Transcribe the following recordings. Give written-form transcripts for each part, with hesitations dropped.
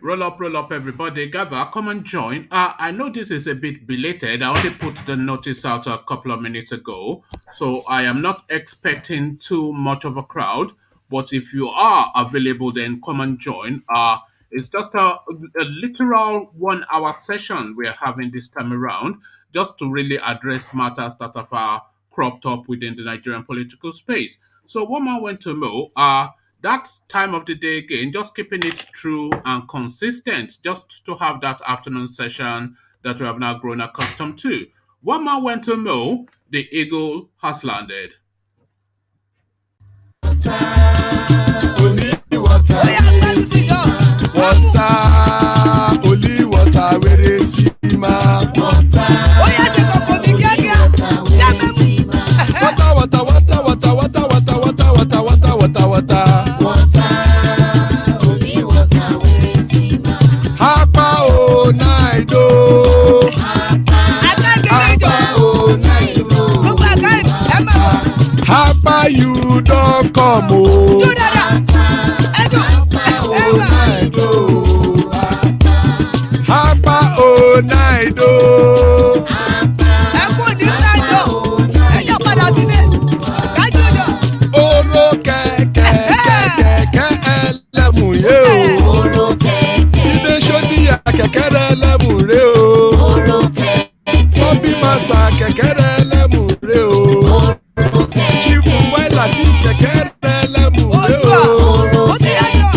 Roll up, everybody. Gather, come and join. I know this is a bit belated. I only put the notice out a couple of minutes ago, so I am not expecting too much of a crowd. But if you are available, then come and join. It's just a literal 1 hour session we're having this time around, just to really address matters that have cropped up within the Nigerian political space. So, what I want to know that time of the day again, just keeping it true and consistent, just to have that afternoon session that we have now grown accustomed to. One man went to know the eagle has landed. Only water, only water, where they see ma. Water, water, water, water, water, water, water, water, water, water, water. Only water, where they see ma. Hapa o naido. Hapa o naido. Hapa you don't come o. Hapa o naido. Oro kẹ̀kẹ́ kẹ̀kẹ́ ẹlẹ́mù yé o. Oro kẹ̀kẹ́. Ilé sọ́díyà kẹ̀kẹ́ rẹ̀ ẹlẹ́mù rẹ̀ o. Oro kẹ̀kẹ́. Bọ́bí màsà kẹ̀kẹ́ rẹ̀ ẹlẹ́mù rẹ̀ o. Oro kẹ̀kẹ́. Chifu Fáìlà tí kẹ̀kẹ́ rẹ̀ ẹlẹ́mù rẹ̀ o. Oro kẹ̀kẹ́.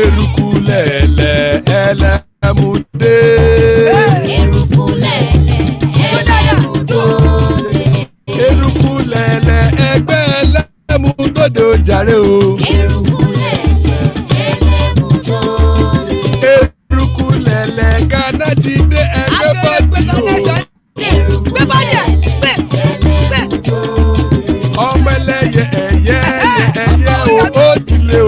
Eruku lẹ̀lẹ̀ ẹlẹ́mù dé. Eruku lẹ̀lẹ̀ ẹlẹ́mù dé. Eruku lẹ̀lẹ̀ ẹgbẹ́ ẹlẹ́mù dòdò jàre o. Eruku lẹ̀lẹ̀ ẹlẹ́mù dòdò. Eruku lẹ̀lẹ̀ Ghana ti dé ẹgbẹ́ bọ́dì o. Eruku lẹ̀lẹ̀ ẹlẹ́mù dòdò. Ọmọ ẹlẹ́yẹ ẹ̀yẹ ẹ̀yẹ o ó dilé o.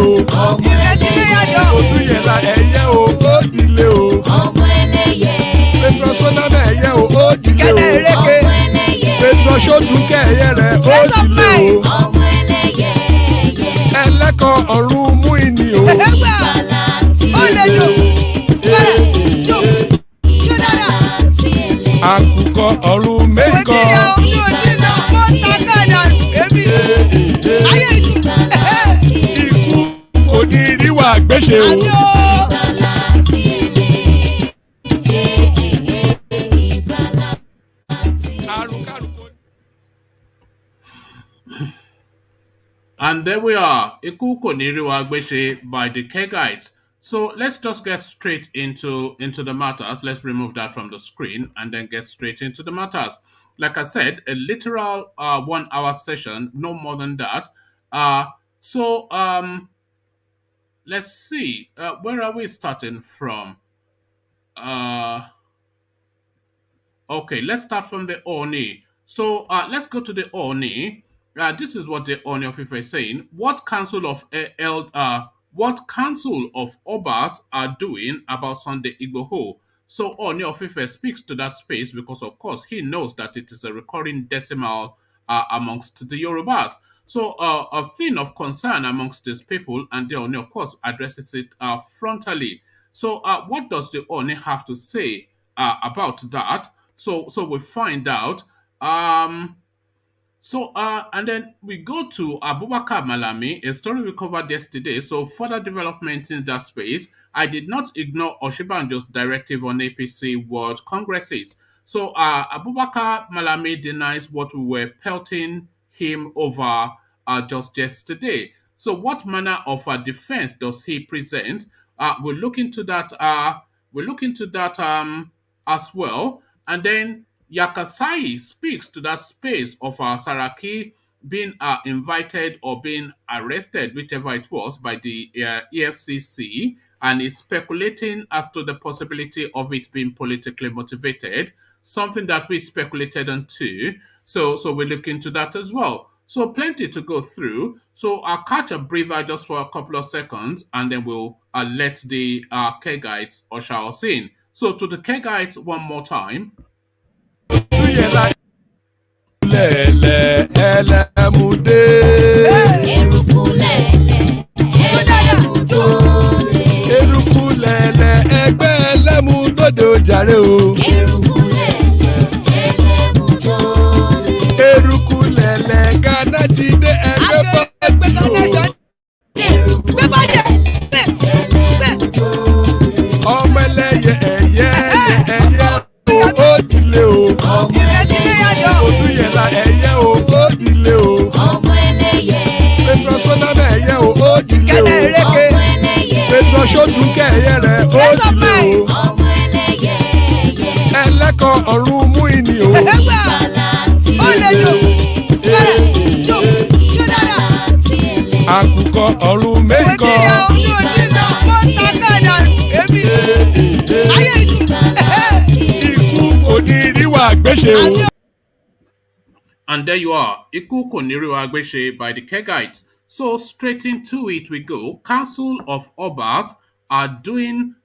Ọmọ ẹlẹ́yẹ Odúyẹ̀lá ẹ̀yẹ o ó dilé o. Ọmọ ẹlẹ́yẹ Petrosoname ẹ̀yẹ o ó dilé o. Ọmọ ẹlẹ́yẹ Petrosodúnkẹ́ ẹ̀yẹ rẹ̀ ó dilé o. Ọmọ ẹlẹ́yẹ ẹlẹ́kọ̀ ọ̀run mú ìní o. Ìgbàlà tí èlé. Àkùkọ ọ̀run mẹ́kọ̀. Ikú kò ní rí wà gbéṣe o. And there we are, Iku Koniriwa Gbeshe by the Kegites. So let's just get straight into the matters. Let's remove that from the screen and then get straight into the matters. Like I said, a literal 1 hour session, no more than that. Let's see. Where are we starting from? Okay, let's start from the Oni. So let's go to the Oni. This is what the Oni of Ife is saying. What council of Obas are doing about Sunday Igboho? So Oni of Ife speaks to that space because, of course, he knows that it is a recurring decimal amongst the Yorubas. So a thing of concern amongst these people, and the Oni, of course, addresses it frontally. So what does the Oni have to say about that? So we find out. And then we go to Abubakar Malami, a story we covered yesterday. So further developments in that space. I did not ignore Oshibanjo's directive on APC World Congresses. So Abubakar Malami denies what we were pelting him over just yesterday. So what manner of defense does he present? We'll look into that. As well. And then Yakasai speaks to that space of Saraki being invited or being arrested, whichever it was, by the EFCC, and is speculating as to the possibility of it being politically motivated, something that we speculated on too. So we look into that as well. So plenty to go through. So I'll catch a breather just for a couple of seconds, and then we'll let the Kegites usher us in. So to the Kegites one more time. lóde ó jàre o. eruku lẹ̀lẹ̀ ẹlẹ́mùjó lè. Eruku lẹ̀lẹ̀ Ghana ti dé ẹgbẹ́ bọ́ọ̀dù o. eruku lẹ̀lẹ̀ ẹlẹ́mùjó lè. Ọmọ ẹlẹ́yẹ ẹyẹ o ó dilé o. ọmọ ẹlẹ́yẹ Odúyẹlá ẹyẹ o ó dilé o. ọmọ ẹlẹ́yẹ Petrosoname ẹyẹ o ó dilé o. ọmọ ẹlẹ́yẹ Petrosodunke ẹyẹ rẹ ó dilé o. ọmọ ẹlẹ́yẹ Ẹlẹ́kọ̀ ọ̀run mú ìní o. ìgbàlà tí Àkùkọ ọ̀run méjìkọ. Ikú kò ní ríwà gbéṣe o. And there you are, Iku Koniriwa Agbeshe by the Kegites. So straight into it we go. Council of Obas are doing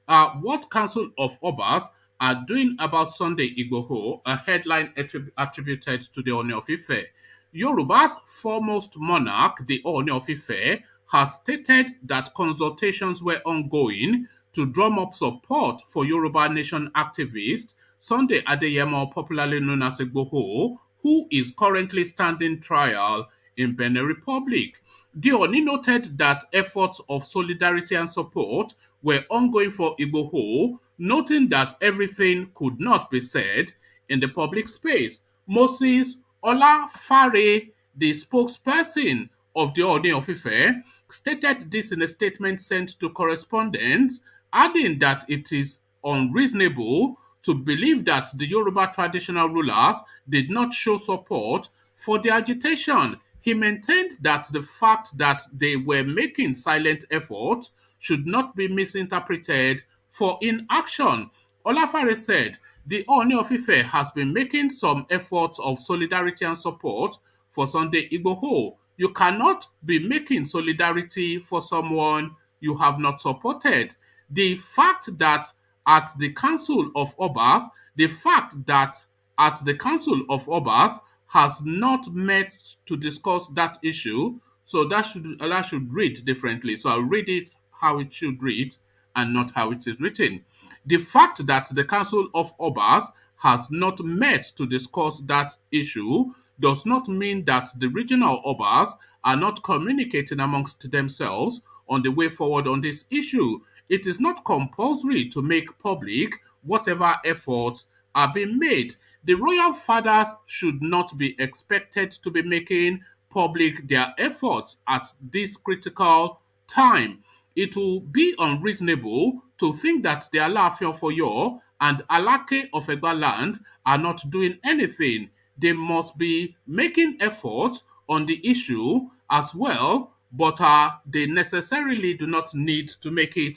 what Council of Obas are doing about Sunday Igboho, a headline attributed to the Oni of Ife. Yoruba's foremost monarch, the Oni of Ife, has stated that consultations were ongoing to drum up support for Yoruba Nation activist Sunday Adeyemo, popularly known as Igboho, who is currently standing trial in Benin Republic. The Oni noted that efforts of solidarity and support were ongoing for Igboho, noting that everything could not be said in the public space. Moses Olafare, the spokesperson of the Oni of Ife, stated this in a statement sent to correspondents, adding that it is unreasonable to believe that the Yoruba traditional rulers did not show support for the agitation. He maintained that the fact that they were making silent efforts should not be misinterpreted for inaction. Olafare said, the Oni of Ife has been making some efforts of solidarity and support for Sunday Igboho. You cannot be making solidarity for someone you have not supported. The fact that at the Council of Obas, the fact that at the Council of Obas has not met to discuss that issue, so that should read differently. So I'll read it how it should read and not how it is written. The fact that the Council of Obas has not met to discuss that issue does not mean that the regional Obas are not communicating amongst themselves on the way forward on this issue. It is not compulsory to make public whatever efforts are being made. The royal fathers should not be expected to be making public their efforts at this critical time. It will be unreasonable to think that the Alaafin of Oyo and Alake of Egba land are not doing anything. They must be making efforts on the issue as well, but they necessarily do not need to make it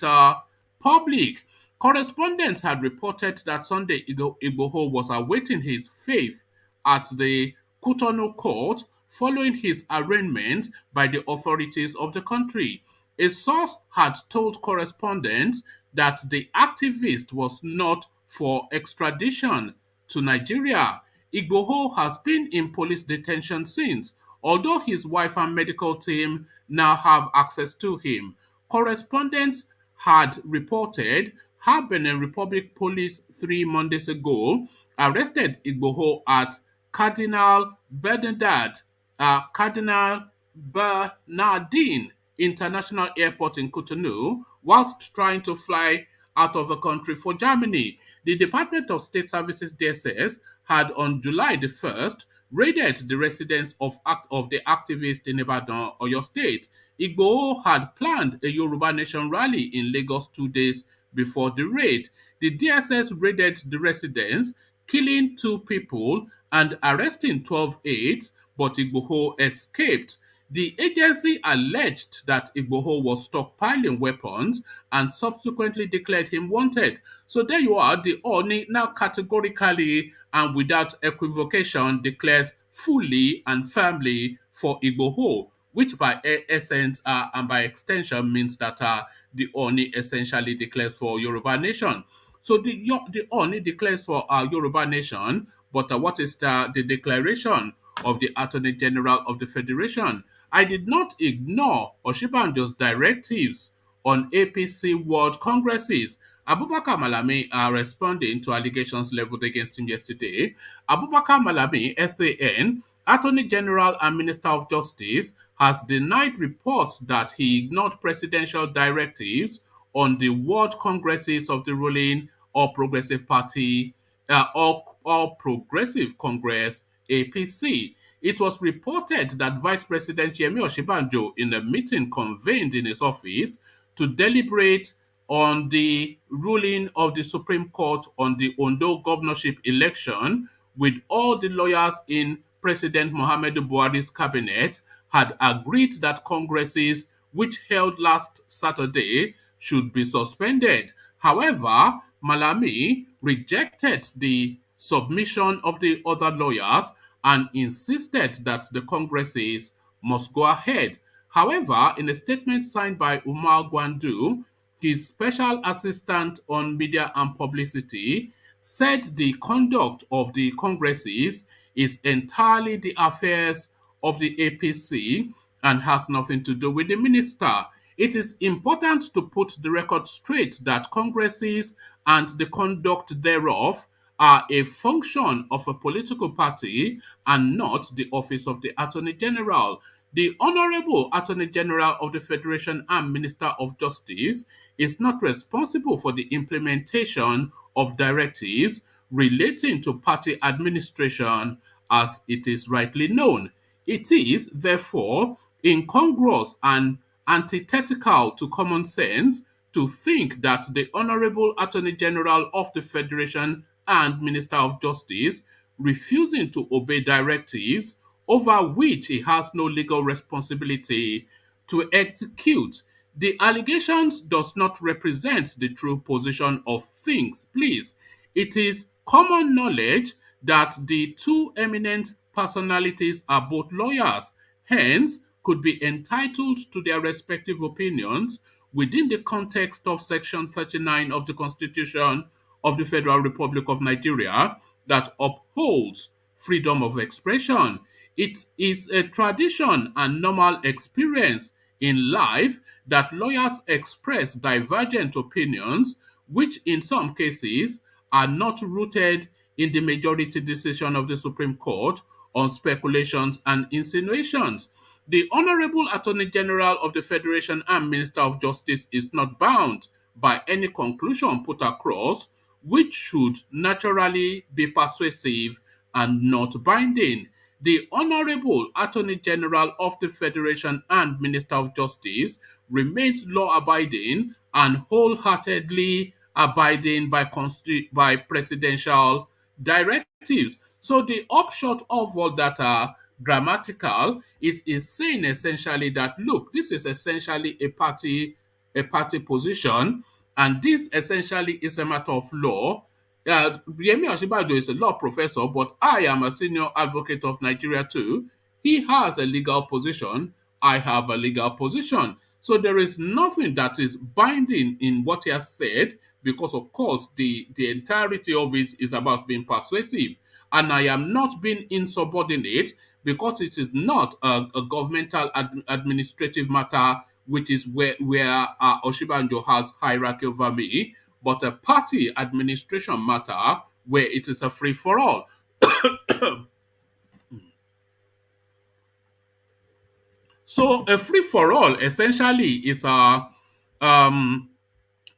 public. Correspondents had reported that Sunday Igboho was awaiting his fate at the Cotonou court following his arraignment by the authorities of the country. A source had told correspondents that the activist was not for extradition to Nigeria. Igboho has been in police detention since, although his wife and medical team now have access to him. Correspondents had reported how Benin Republic police 3 Mondays ago arrested Igboho at Cardinal Bernardin International Airport in Cotonou whilst trying to fly out of the country for Germany. The Department of State Services DSS had on July the 1st raided the residence of the activist in Ibadan, Oyo State. Igboho had planned a Yoruba Nation rally in Lagos 2 days before the raid. The DSS raided the residence, killing 2 people and arresting 12 aides, but Igboho escaped. The agency alleged that Igboho was stockpiling weapons and subsequently declared him wanted. So there you are, the Oni now categorically and without equivocation declares fully and firmly for Igboho, which by essence and by extension means that the Oni essentially declares for Yoruba Nation. So the Oni declares for Yoruba Nation, but what is the declaration of the Attorney General of the Federation? I did not ignore Oshibanjo's directives on APC World Congresses. Abubakar Malami are responding to allegations leveled against him yesterday. Abubakar Malami, SAN, Attorney General and Minister of Justice, has denied reports that he ignored presidential directives on the World Congresses of the ruling All Progressive Party, All Progressive Congress, APC. It was reported that Vice President Yemi Osinbajo, in a meeting convened in his office to deliberate on the ruling of the Supreme Court on the Ondo governorship election with all the lawyers in President Muhammadu Buhari's cabinet, had agreed that congresses which held last Saturday should be suspended. However, Malami rejected the submission of the other lawyers and insisted that the congresses must go ahead. However, in a statement signed by Umar Gwandu, his special assistant on media and publicity, said the conduct of the congresses is entirely the affairs of the APC and has nothing to do with the minister. It is important to put the record straight that congresses and the conduct thereof are a function of a political party and not the office of the Attorney General. The Honorable Attorney General of the Federation and Minister of Justice is not responsible for the implementation of directives relating to party administration as it is rightly known. It is, therefore, incongruous and antithetical to common sense to think that the Honorable Attorney General of the Federation and Minister of Justice refusing to obey directives over which he has no legal responsibility to execute. The allegations does not represent the true position of things, please. It is common knowledge that the two eminent personalities are both lawyers, hence could be entitled to their respective opinions within the context of Section 39 of the Constitution of the Federal Republic of Nigeria that upholds freedom of expression. It is a tradition and normal experience in life that lawyers express divergent opinions, which in some cases are not rooted in the majority decision of the Supreme Court on speculations and insinuations. The Honorable Attorney General of the Federation and Minister of Justice is not bound by any conclusion put across, which should naturally be persuasive and not binding. The Honorable Attorney General of the Federation and Minister of Justice remains law abiding and wholeheartedly abiding by presidential directives. So the upshot of all that are grammatical is saying essentially that look, this is essentially a party position, and this essentially is a matter of law. Yemi Osinbajo is a law professor, but I am a senior advocate of Nigeria too. He has a legal position. I have a legal position. So there is nothing that is binding in what he has said, because of course the entirety of it is about being persuasive. And I am not being insubordinate because it is not a governmental administrative matter, which is where Oshibanjo has hierarchy over me, but a party administration matter where it is a free for all. So a free for all essentially is um,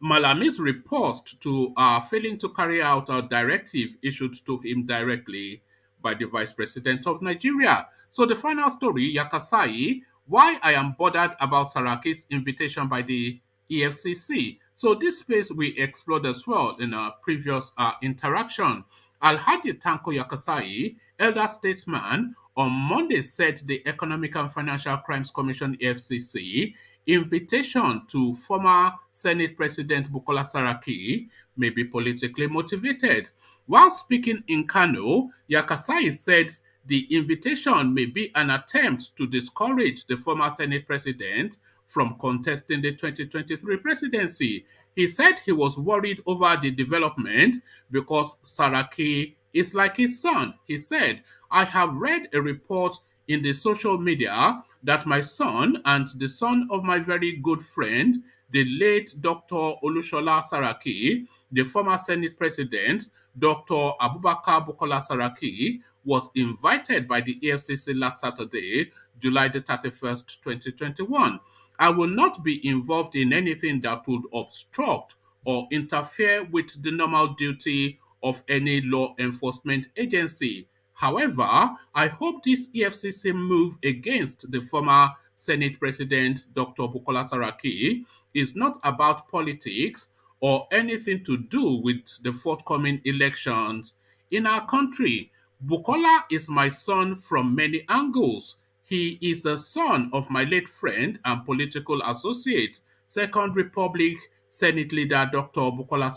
Malami's report to failing to carry out a directive issued to him directly by the Vice President of Nigeria. So the final story, Yakasai, why I am bothered about Saraki's invitation by the EFCC. So this space we explored as well in a previous interaction. Alhaji Tanko Yakasai, elder statesman, on Monday said the Economic and Financial Crimes Commission EFCC invitation to former Senate President Bukola Saraki may be politically motivated. While speaking in Kano, Yakasai said the invitation may be an attempt to discourage the former Senate President from contesting the 2023 presidency. He said he was worried over the development because Saraki is like his son. He said, I have read a report in the social media that my son and the son of my very good friend, the late Dr. Olushola Saraki, the former Senate President, Dr. Abubakar Bukola Saraki, was invited by the EFCC last Saturday, July the 31st, 2021. I will not be involved in anything that would obstruct or interfere with the normal duty of any law enforcement agency. However, I hope this EFCC move against the former Senate President Dr. Bukola Saraki is not about politics or anything to do with the forthcoming elections in our country. Bukola is my son from many angles. He is a son of my late friend and political associate, Second Republic Senate leader Dr. Olushola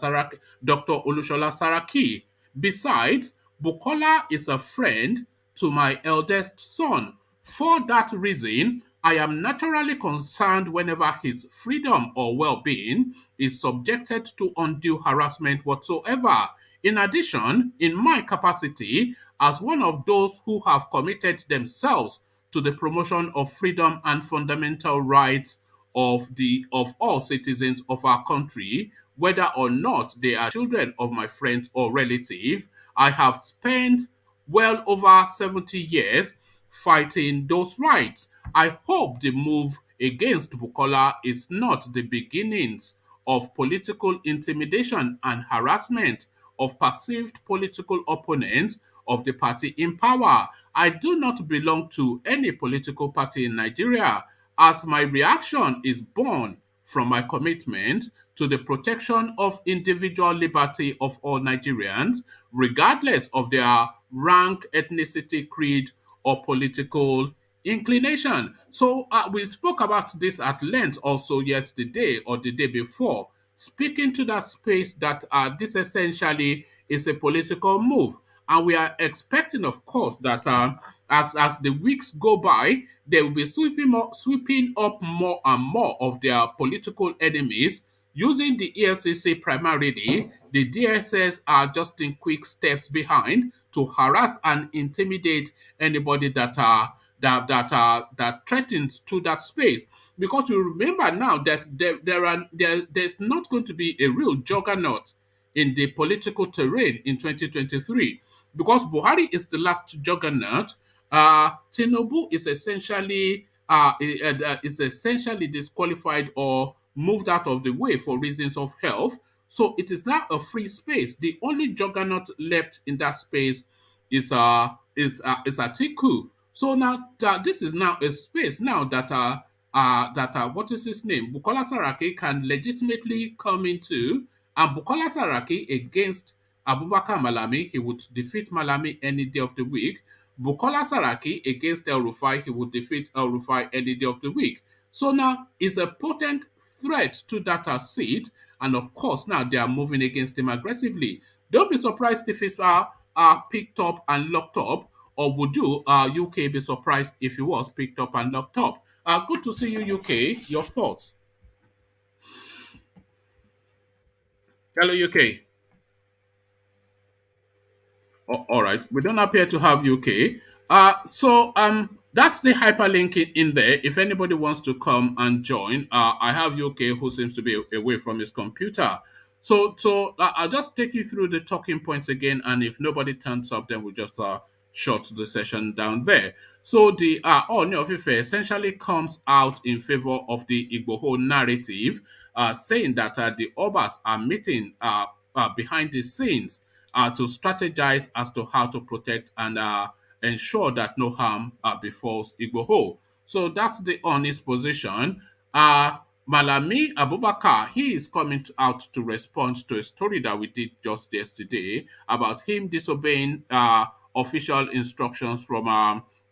Saraki. Besides, Bukola is a friend to my eldest son. For that reason, I am naturally concerned whenever his freedom or well being is subjected to undue harassment whatsoever. In addition, in my capacity as one of those who have committed themselves to the promotion of freedom and fundamental rights of all citizens of our country, whether or not they are children of my friends or relatives, I have spent well over 70 years fighting those rights. I hope the move against Bukola is not the beginnings of political intimidation and harassment of perceived political opponents of the party in power. I do not belong to any political party in Nigeria, as my reaction is born from my commitment to the protection of individual liberty of all Nigerians, regardless of their rank, ethnicity, creed, or political inclination. So we spoke about this at length also yesterday or the day before, speaking to that space that this essentially is a political move. And we are expecting, of course, that as the weeks go by, they will be sweeping up more and more of their political enemies using the EFCC primarily. The DSS are just in quick steps behind to harass and intimidate anybody that threatens to that space. Because you remember now that there's not going to be a real juggernaut in the political terrain in 2023, because Buhari is the last juggernaut. Tinubu is essentially disqualified or moved out of the way for reasons of health. So it is now a free space. The only juggernaut left in that space is Atiku. So now this is now a space now that what is his name? Bukola Saraki can legitimately come into, and Bukola Saraki against Abubakar Malami, he would defeat Malami any day of the week. Bukola Saraki against El Rufai, he would defeat El Rufai any day of the week. So now it's a potent threat to that seat, and of course now they are moving against him aggressively. Don't be surprised if it's picked up and locked up, or would you, UK, be surprised if he was picked up and locked up? Good to see you, UK. Your thoughts? Hello, UK. All right, we don't appear to have UK. So that's the hyperlink in there. If anybody wants to come and join, I have UK who seems to be away from his computer. So I'll just take you through the talking points again, and if nobody turns up, then we'll just shut the session down there. So the Oni of Ife essentially comes out in favor of the Igboho narrative, saying that the Obas are meeting behind the scenes to strategize as to how to protect and ensure that no harm befalls Igboho. So that's the honest position. Malami Abubakar, he is coming out to respond to a story that we did just yesterday about him disobeying official instructions from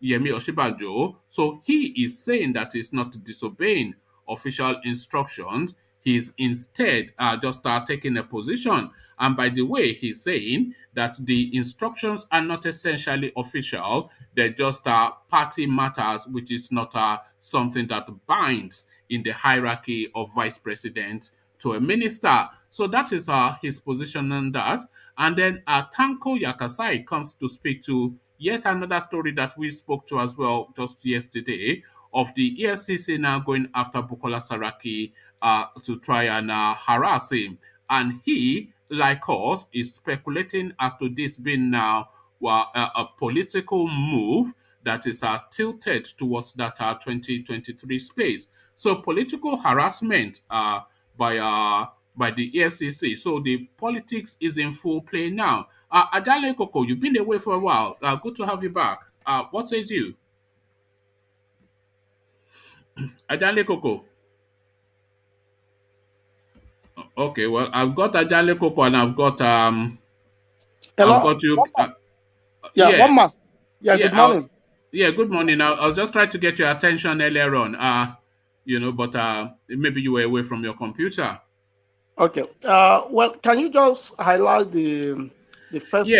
Yemi Oshibajo. So he is saying that he's not disobeying official instructions. He's instead just taking a position. And by the way, he's saying that the instructions are not essentially official. They're just party matters, which is not something that binds in the hierarchy of vice president to a minister. So that is his position on that. And then Tanko Yakasai comes to speak to yet another story that we spoke to as well just yesterday, of the EFCC now going after Bukola Saraki to try and harass him. And he, like us, is speculating as to this being now a political move that is tilted towards that 2023 space. So political harassment by the EFCC. So the politics is in full play now. Adale Koko, you've been away for a while. Good to have you back. What says you? Adale Koko. Okay, well, I've got Adale Koko and I've Hello. got you. Yeah, Yeah, one man. Yeah, yeah, good morning. yeah. Good morning. I was just trying to get your attention earlier on. But maybe you were away from your computer. Okay. Well, can you just highlight the Yes, first?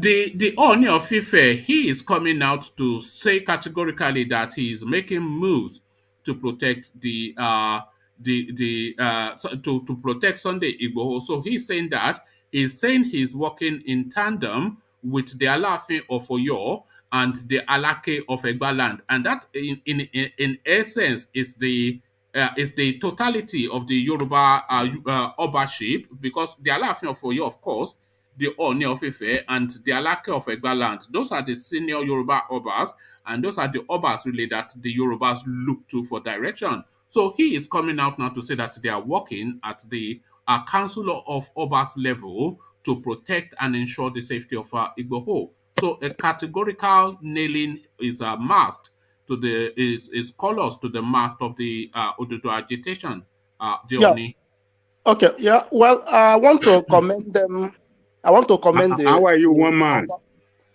the Oni of Ife, he is coming out to say categorically that he is making moves to protect to protect Sunday Igboho. So he's saying he's working in tandem with the Alaafin of Oyo and the Alake of Egbaland, and that in essence is the totality of the Yoruba Obaship, because the Alaafin of Oyo, of course, the Oni of Ife and the Alake of Egbaland. Those are the senior Yoruba Obas, and those are the Obas really that the Yorubas look to for direction. So he is coming out now to say that they are working at the Council of Obas level to protect and ensure the safety of Igboho. So a categorical nailing is a must to the is colors to the mast of the Odudu agitation, the Yeah. Oni. Okay. Yeah. Well, I want to commend them. I want to commend How are you, the one man?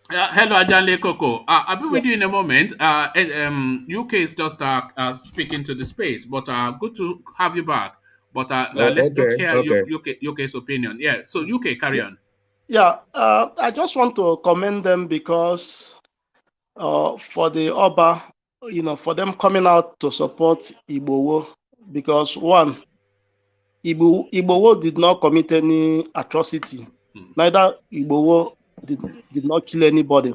Hello, Ajanle Koko. I'll be yeah, with you in a moment. UK is just speaking to the space, but good to have you back. But let's just Okay, hear okay. UK's opinion. Yeah, so UK, carry on. yeah. I just want to commend them because for the Oba, for them coming out to support Igboho, because one, Igboho did not commit any atrocity. Neither Igboho did not kill anybody.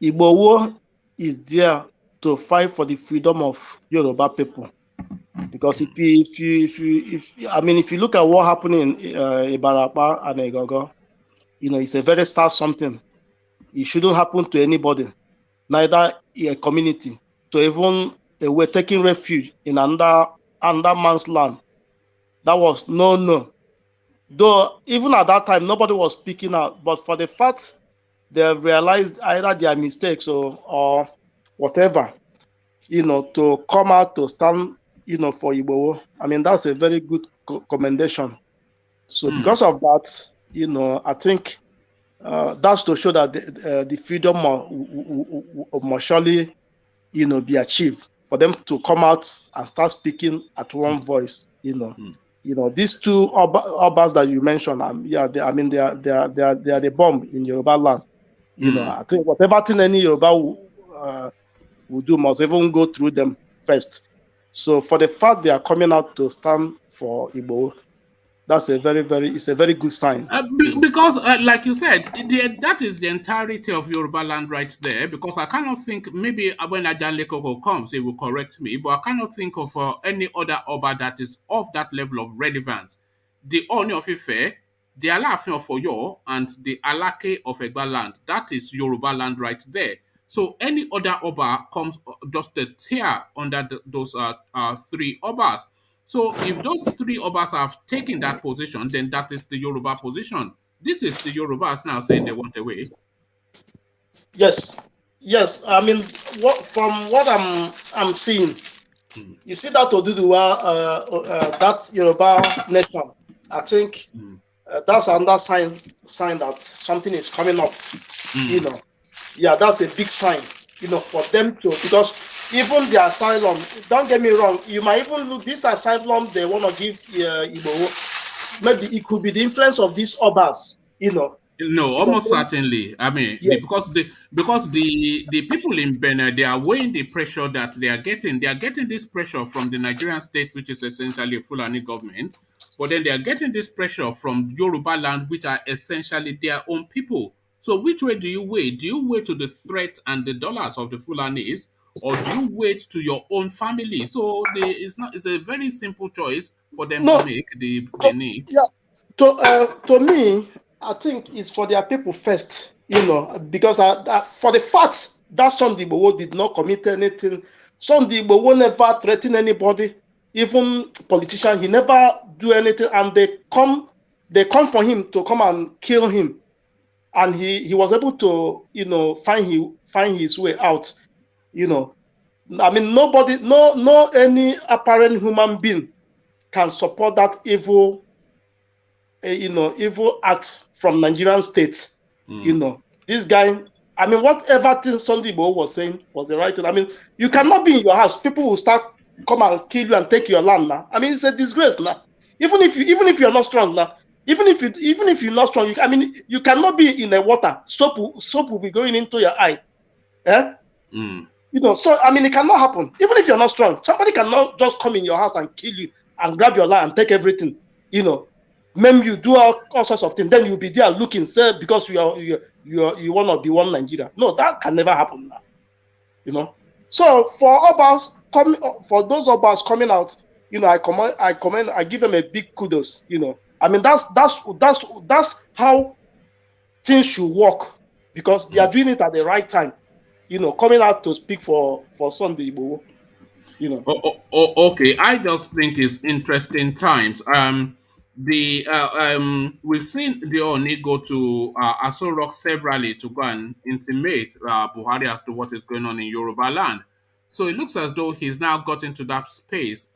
Igboho is there to fight for the freedom of Yoruba people. Because if you look at what happened in Ibarapa and Egogo, it's a very sad something. It shouldn't happen to anybody, neither a community, to even we're taking refuge in under man's land. That was no. Though even at that time nobody was speaking out, but for the fact they have realized either their mistakes or whatever, to come out to stand, for Igboho. I mean, that's a very good commendation. So because of that, I think that's to show that the freedom must surely, be achieved for them to come out and start speaking at one voice. These two Obas that you mentioned, they are the bomb in Yoruba land. I think whatever thing any Yoruba will do must even go through them first. So for the fact they are coming out to stand for Igbo, that's it's a very good sign. Because, like you said, that is the entirety of Yoruba land right there. Because I cannot think, maybe when Ajanle Koko comes, he will correct me, but I cannot think of any other Oba that is of that level of relevance. The Oni of Ife, the Alaafin of Oyo, and the Alake of Egbaland, that is Yoruba land right there. So any other Oba comes just a tier under those three Obas. So if those three Obas have taken that position, then that is the Yoruba position. This is the Yorubas now saying they want away. Yes. I mean, from what I'm seeing, you see that Oduduwa, that Yoruba nation. I think that's another sign that something is coming up. Yeah, that's a big sign. For them to, because even the asylum, don't get me wrong, you might even look this asylum they want to give Igbo, maybe it could be the influence of these Obas, No, almost certainly. I mean, Yes. because the people in Benin, they are weighing the pressure that they are getting. They are getting this pressure from the Nigerian state, which is essentially a Fulani government, but then they are getting this pressure from Yoruba land, which are essentially their own people. So which way do you weigh? Do you weigh to the threat and the dollars of the Fulanis, or do you wait to your own family? So it's a very simple choice for them to No, make the to, need? yeah, to me, I think it's for their people first, because for the fact that Sunday Igboho did not commit anything, Sunday Igboho never threatened anybody, even politician, he never do anything, and they come for him to come and kill him, and he was able to, find his way out, I mean, nobody, no any apparent human being can support that evil act from Nigerian state. This guy, I mean, whatever thing Sunday Igboho was saying was the right thing. I mean, you cannot be in your house. People will start come and kill you and take your land now. I mean, it's a disgrace now. Even if you're not strong now, even if you're not strong, I mean, you cannot be in the water. Soap will be going into your eye. Eh? So I mean, it cannot happen. Even if you're not strong, somebody cannot just come in your house and kill you and grab your land and take everything. Mem you do all sorts of things. Then you'll be there looking, say, because you want to be one Nigeria. No, that can never happen now. So for those Obas coming out, I give them a big kudos. I mean, that's how things should work, because they are doing it at the right time. Coming out to speak for Sunday Igboho. Okay. I just think it's interesting times. We've seen the Oni go to Aso Rock severally to go and intimate Buhari as to what is going on in Yoruba land. So it looks as though he's now got into that space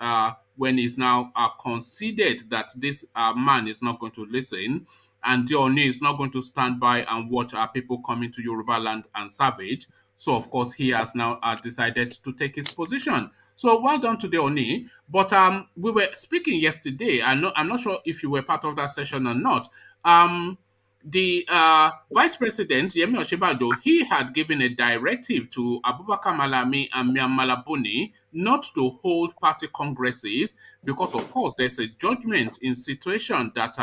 when he's now conceded that this man is not going to listen, and the Oni is not going to stand by and watch people coming to Yoruba land and savage. So of course he has now decided to take his position. So well done to the Oni. But we were speaking yesterday. I'm not sure if you were part of that session or not. The Vice President Yemi Osinbajo, he had given a directive to Abubakar Malami and Mia Malabuni not to hold party congresses because, of course, there's a judgment in situation that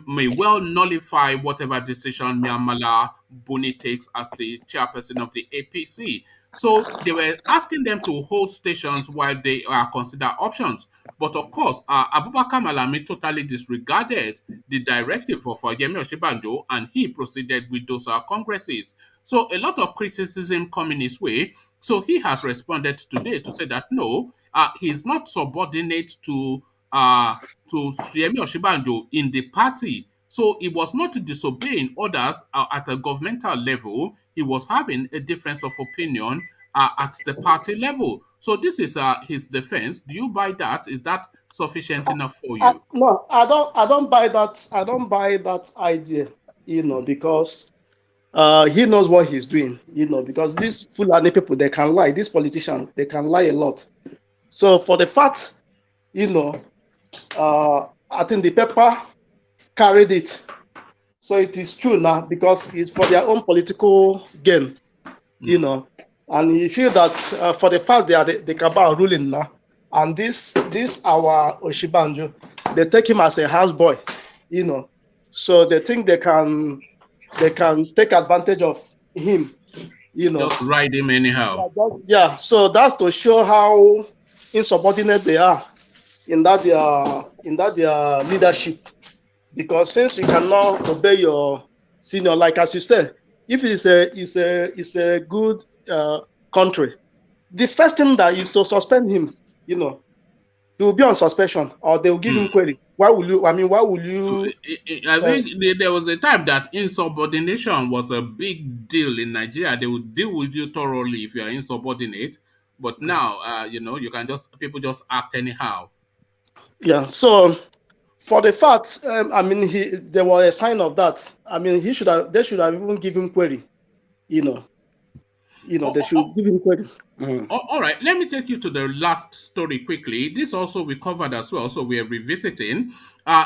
may well nullify whatever decision Mia Malabuni takes as the chairperson of the APC. So they were asking them to hold stations while they consider options. But of course, Abubakar Malami totally disregarded the directive of Yemi Osinbajo, and he proceeded with those congresses. So a lot of criticism coming his way. So he has responded today to say that no, he's not subordinate to Yemi Osinbajo in the party. So he was not disobeying orders at a governmental level. He was having a difference of opinion at the party level. So this is his defense. Do you buy that? Is that sufficient enough for you? No, I don't buy that. I don't buy that idea. Because he knows what he's doing. Because these Fulani people, they can lie. These politicians, they can lie a lot. So for the fact, I think the paper carried it. So it is true now, because it's for their own political gain, And you feel that for the fact they are the cabal ruling now, and this our Osinbajo, they take him as a houseboy, So they think they can take advantage of him, Just ride him anyhow. Yeah. So that's to show how insubordinate they are in that their leadership. Because since you cannot obey your senior, like as you said, if it's a good country, the first thing that is to suspend him. He will be on suspension, or they will give him query. Why will you? I think there was a time that insubordination was a big deal in Nigeria. They would deal with you thoroughly if you are insubordinate. But now, you can people just act anyhow. Yeah. So for the fact, there was a sign of that. They should have even given query. They should give him query. All right, let me take you to the last story quickly. This also we covered as well, so we are revisiting.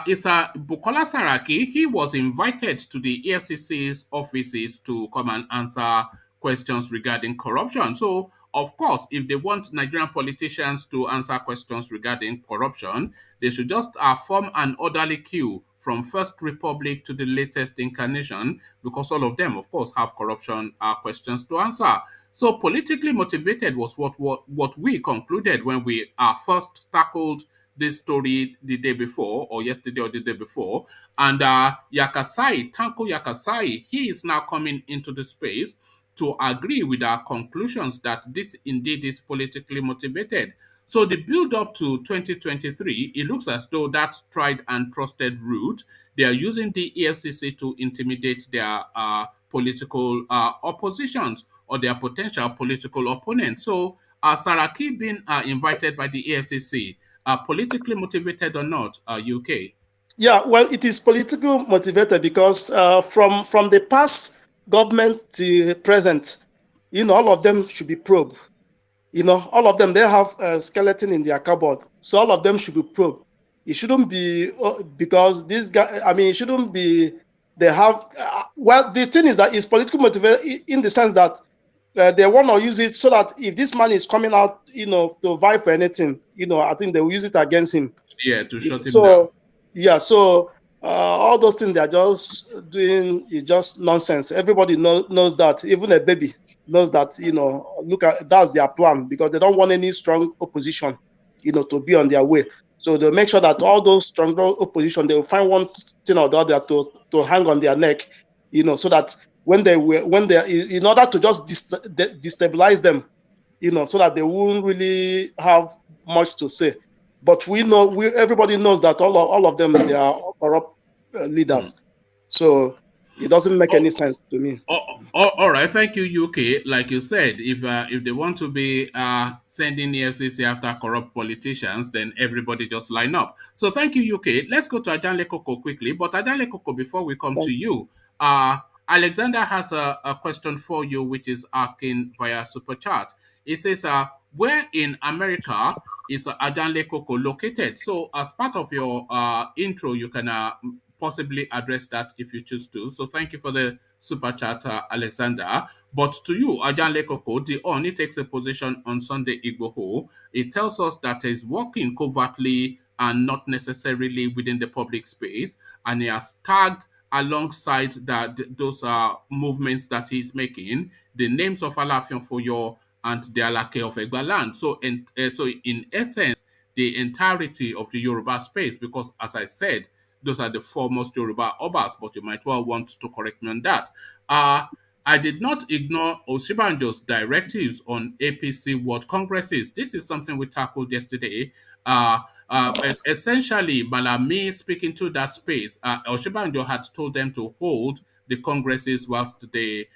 It's Bukola Saraki. He was invited to the EFCC's offices to come and answer questions regarding corruption. So, of course, if they want Nigerian politicians to answer questions regarding corruption, they should just form an orderly queue from First Republic to the latest incarnation, because all of them, of course, have corruption questions to answer. So politically motivated was what we concluded when we first tackled this story the day before, or yesterday or the day before. And Yakasai, Tanko Yakasai, he is now coming into the space to agree with our conclusions that this indeed is politically motivated. So the build up to 2023, it looks as though that tried and trusted route, they are using the EFCC to intimidate their political oppositions or their potential political opponents. So Saraki being invited by the EFCC, politically motivated or not, UK? Yeah, well, it is politically motivated because from the past government to present, all of them should be probed. All of them, they have a skeleton in their cupboard, so all of them should be probed. It shouldn't be because this guy. I mean, it shouldn't be. They have. Well, the thing is that it's politically motivated in the sense that they want to use it so that if this man is coming out, to vie for anything, I think they will use it against him. Yeah, to shut him down. Yeah, so all those things they are just doing is just nonsense. Everybody knows that. Even a baby knows that. Look at that's their plan because they don't want any strong opposition, to be on their way. So they'll make sure that all those strong opposition, they will find one thing or the other to hang on their neck, so that when they in order to just destabilize them, so that they won't really have much to say. But everybody knows that all of them, they are corrupt leaders. So it doesn't make any sense to me. All right, thank you, UK. Like you said, if they want to be sending the FCC after corrupt politicians, then everybody just line up. So thank you, UK. Let's go to Ajanle Koko quickly. But Ajanle Koko, before we come to you, Alexander has a question for you, which is asking via Super Chat. It says, where in America is Ajanle Koko located? So as part of your intro, you can possibly address that if you choose to. So thank you for the super chat, Alexander. But to you, Ajanle Koko, the Oni takes a position on Sunday Igboho. It tells us that he's working covertly and not necessarily within the public space, and he has tagged alongside those movements that he's making the names of Alaafin Foyo and the Alake of Egbaland. So in essence, the entirety of the Yoruba space, because as I said, those are the foremost Yoruba Obas, but you might well want to correct me on that. I did not ignore OSINBAJO'S directives on APC World Congresses. This is something we tackled yesterday. Essentially, Malami speaking to that space, OSINBAJO had told them to hold the congresses whilst they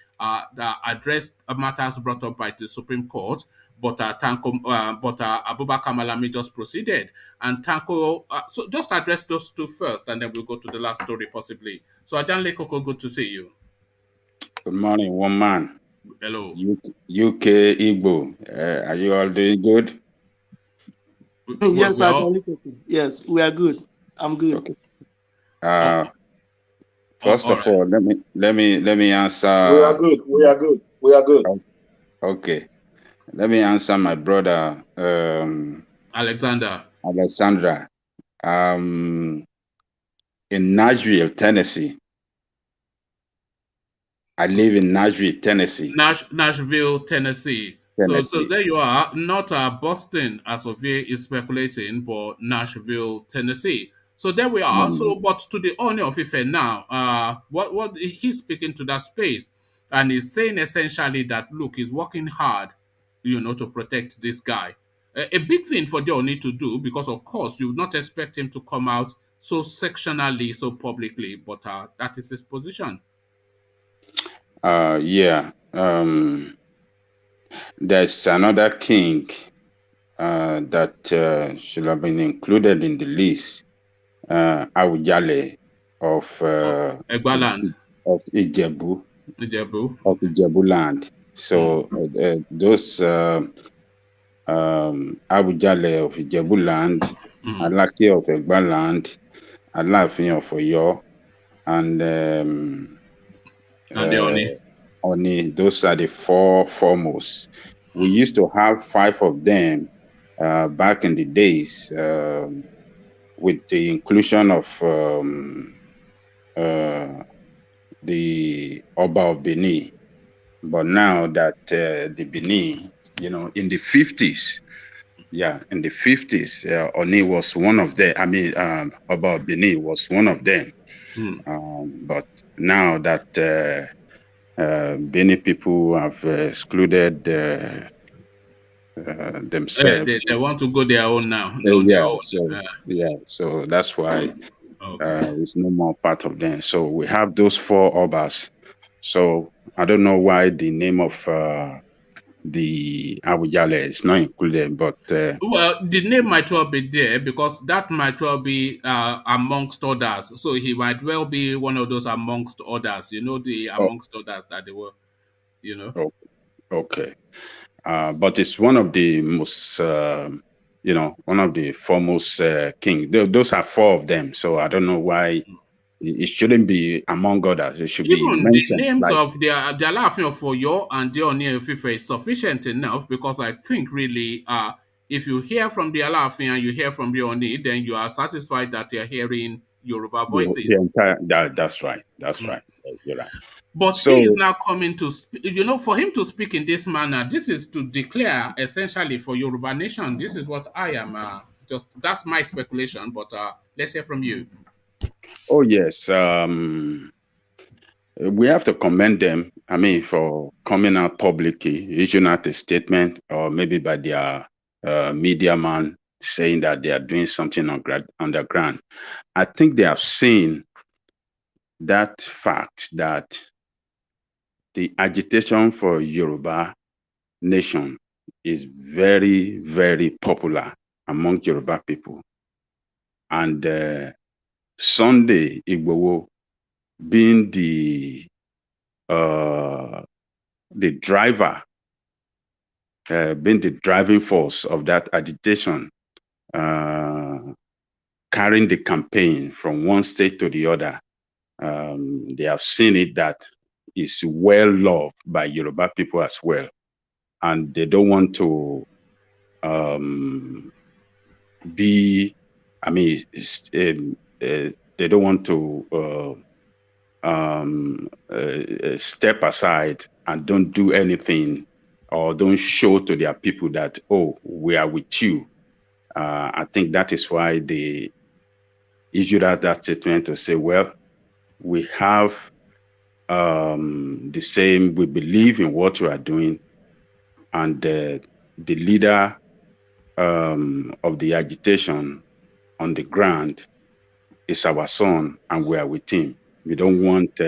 addressed matters brought up by the Supreme Court. But Abubakar Malami just proceeded. And Tanko, so just address those two first, and then we'll go to the last story possibly. So Ajanle Koko, good to see you. Good morning, one man. Hello. UK Igbo. Are you all doing good? Yes, yes, we are good. I'm good. Okay. First of all, let me answer. We are good. We are good. Okay. Let me answer my brother Alexander. In Nashville, Tennessee. I live in Nashville, Tennessee. Nashville, Tennessee. So there you are, not Boston, as Ovie is speculating, but Nashville, Tennessee. So there we are. So, but to the Oni of Ife now, what he's speaking to that space, and he's saying essentially that look, he's working hard, to protect this guy. A big thing for the Oni to do, because of course you would not expect him to come out so sectionally, so publicly, but that is his position. Yeah. There's another king that should have been included in the list. Awujale of Egbaland. Of Ijebu. Of Ijebu land. So those Awujale of Ijebu land, Alake of Egbaland, Alaafin of Oyo, and the Oni. Those are the four foremost. We used to have 5 of them back in the days with the inclusion of the Oba of Benin. But now that the Benin, in the 50s, Yeah, in the 50s, Oni was one of them. I mean, about Benin was one of them. Hmm. But now that Benin people have excluded themselves, They want to go their own now. They're on their yeah, own. so Uh, yeah, so that's why okay. it's no more part of them. So we have those four Obas. So I don't know why the name of the Awujale is not included, but Well, the name might well be there because that might well be amongst others. So he might well be one of those amongst others. You know, the oh, amongst others that they were, you know. oh, okay. But it's one of the most, one of the foremost kings. Those are four of them. So I don't know why it shouldn't be among others. It should be Even the mentioned. names Like, of the Alaafin of Oyo and the Oni of Ife is sufficient enough because I think really, if you hear from the Alaafin and you hear from the Oni, then you are satisfied that you're hearing Yoruba the voices. entire, that's right. That's Mm. right. You're right. But he is So, now coming to, for him to speak in this manner, this is to declare essentially for Yoruba nation. This is what I am that's my speculation, but let's hear from you. oh, yes. We have to commend them, I mean, for coming out publicly, issuing out a statement, or maybe by their media man saying that they are doing something underground. I think they have seen that fact that the agitation for Yoruba nation is very, very popular among Yoruba people. And Sunday Igboho being uh, the driver, being the driving force of that agitation, uh, carrying the campaign from one state to the other. They have seen it that is well loved by Yoruba people as well. And they don't want to be, I mean, they don't want to step aside and don't do anything or don't show to their people that, oh, we are with you. I think that is why they issued out that statement to say, well, we have the same, we believe in what you are doing. And the leader of the agitation on the ground is our son, and we are with him. We don't want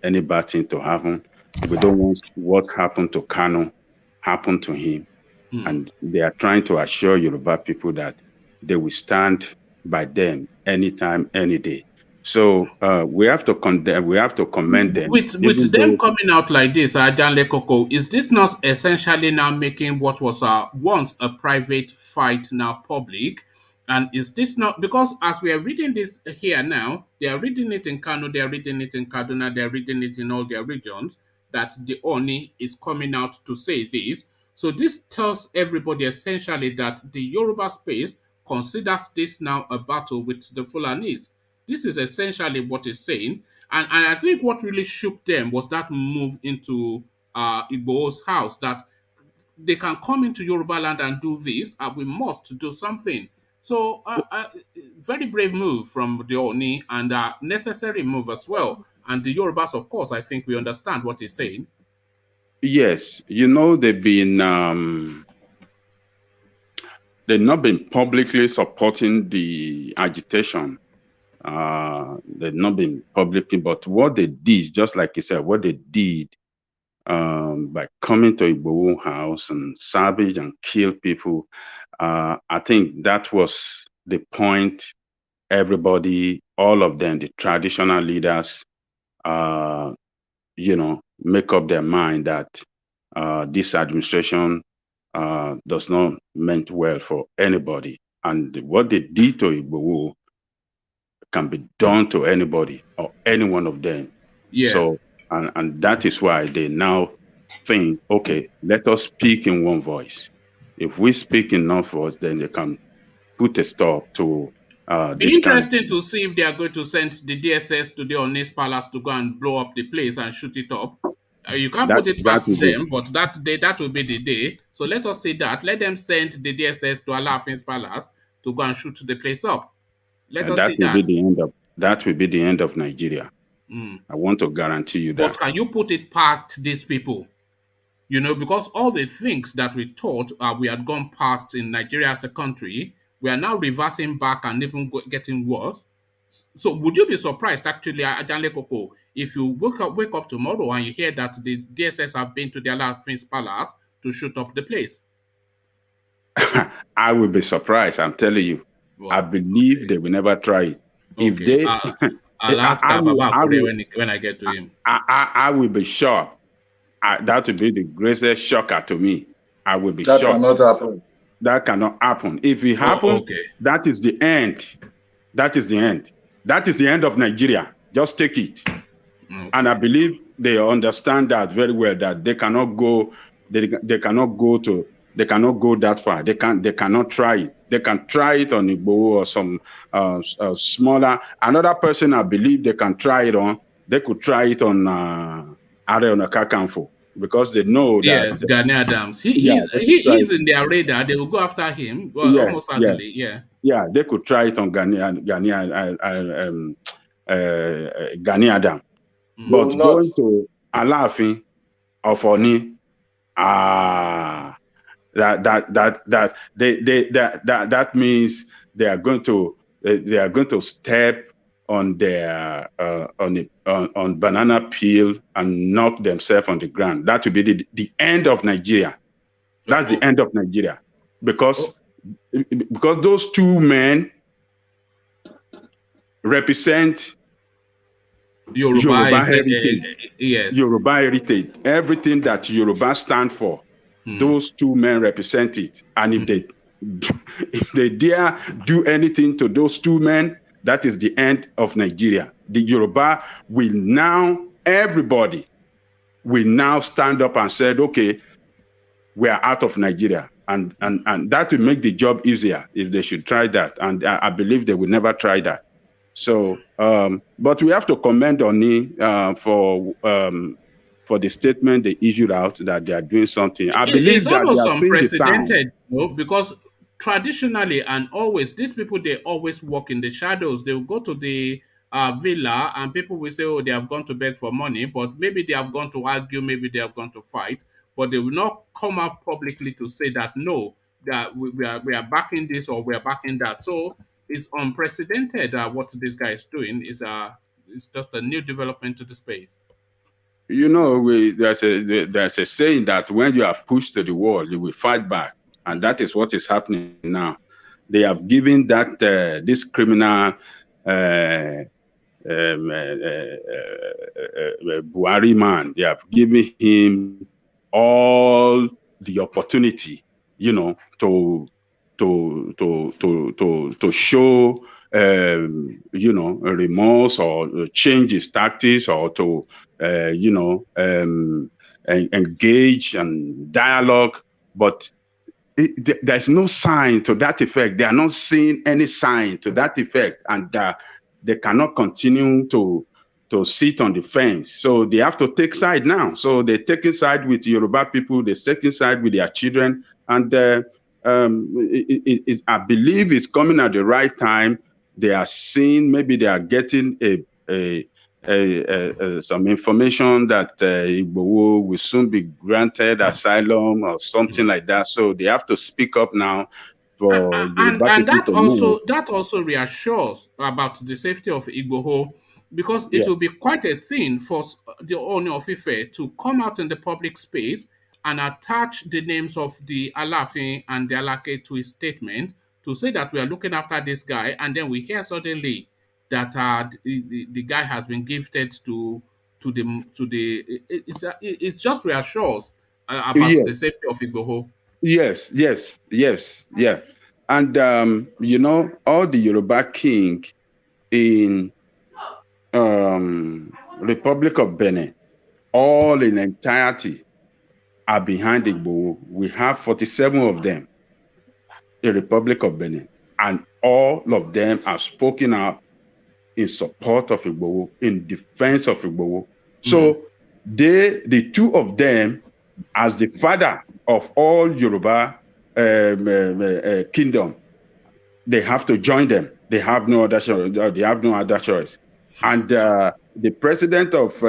any bad thing to happen. We don't want what happened to Kano happen to him. And they are trying to assure Yoruba people that they will stand by them anytime, any day. So we have to condemn, we have to commend them, With even them though coming out like this, Janle Koko, is this not essentially now making what was once a private fight now public? And is this not because as we are reading this here now, they are reading it in Kano, they are reading it in Kaduna, they are reading it in all their regions that the Oni is coming out to say this. So this tells everybody essentially that the Yoruba space considers this now a battle with the Fulanis. This is essentially what it's saying. And I think what really shook them was that move into Igboho's house that they can come into Yoruba land and do this, and we must do something. So, very brave move from the Oni and necessary move as well. And the Yorubas, of course, I think we understand what he's saying. yes, they've not been publicly supporting the agitation. They've not been publicly, but what they did, just like you said, what they did by coming to Igboho house and savage and kill people, I think that was the point. Everybody, all of them, the traditional leaders, uh, make up their mind that this administration does not meant well for anybody. And what they did to Igboho can be done to anybody or any one of them. So, Yes. and that is why they now think, okay, let us speak in one voice. If we speak in one voice, then they can put a stop to Be this kind of interesting thing. to see if they are going to send the DSS to the Onis Palace to go and blow up the place and shoot it up. You can't That put it that past will be. them, but that day, that will be the day. So let us say that. Let them send the DSS to Alafin's palace to go and shoot the place up. Let us That see will be that. the end of. That will be the end of Nigeria. Mm. I want to guarantee you But that. can you put it past these people? You know, because all the things that we thought we had gone past in Nigeria as a country, we are now reversing back and even getting worse. So would you be surprised, actually, Ajanle Koko, if you wake up tomorrow and you hear that the DSS have been to the Alafin's palace to shoot up the place? I will be surprised. I'm telling you. I Wow. believe Okay. they will never try it. If Okay. they, I'll ask I will, Baba I Akure will, when I get to him. I will be shocked. That will be the greatest shocker to me. I will be That shocked. cannot happen. That cannot happen. If it happens, Okay. that is the end. That is the end. That is the end of Nigeria. Just take it. Okay. And I believe they understand that very well, that they cannot go, they cannot go that far. They cannot try it. They can try it on Igboho or some smaller. Another person I believe they can try it on, they could try it on Are Onakakanfo, because they know that. Yes, Gani Adams. They could try He's it. in their radar. They will go after him. Well, Yeah, almost certainly. Yeah. yeah. They could try it on Gani Adam. But Will not. going to Alafin of Oni, that means they are going to step on their on banana peel and knock themselves on the ground. That will be the end of Nigeria. That's the end of Nigeria, because those two men represent Yoruba heritage. Yes. Yoruba heritage. Everything that Yoruba stand for, those two men represent it. And if they dare do anything to those two men, that is the end of Nigeria. The Yoruba will now, everybody will now stand up and say, okay, we are out of Nigeria. And that will make the job easier if they should try that. And I believe they will never try that. So, but we have to commend Oni for the statement they issued out that they are doing something. I believe It's that they almost are seeing the sign. unprecedented, because traditionally and always, these people, they always walk in the shadows. They will go to the villa and people will say, oh, they have gone to beg for money, but maybe they have gone to argue, maybe they have gone to fight, but they will not come out publicly to say that, no, that we are backing this or we are backing that. So it's unprecedented what this guy is doing. It's just a new development to the space. You know, there's a saying that when you are pushed to the wall, you will fight back, and that is what is happening now. They have given that this criminal Buhari man, they have given him all the opportunity, you know, to show you know, remorse or change his tactics, or to engage and dialogue, but there's no sign to that effect. They are not seeing any sign to that effect, and they cannot continue to sit on the fence. So they have to take side now. So they're taking side with Yoruba people. They're taking side with their children, and I believe it's coming at the right time. They are seeing, maybe they are getting some information that Igboho will soon be granted asylum or something like that. So they have to speak up now for and that that also reassures about the safety of Igboho, because it Yeah. will be quite a thing for the Oni of Ife to come out in the public space and attach the names of the Alafin and the Alake to his statement to say that we are looking after this guy, and then we hear suddenly that the guy has been gifted to the it's just reassures about the safety of Igboho. Yes, yeah. And you know, all the Yoruba king in Republic of Benin, all in entirety, are behind Igboho. We have 47 of them in Republic of Benin, and all of them have spoken out in support of Igboho, in defense of Igboho. So the two of them, as the father of all Yoruba kingdom, they have to join them. They have no other choice. They have no other choice. And the president of,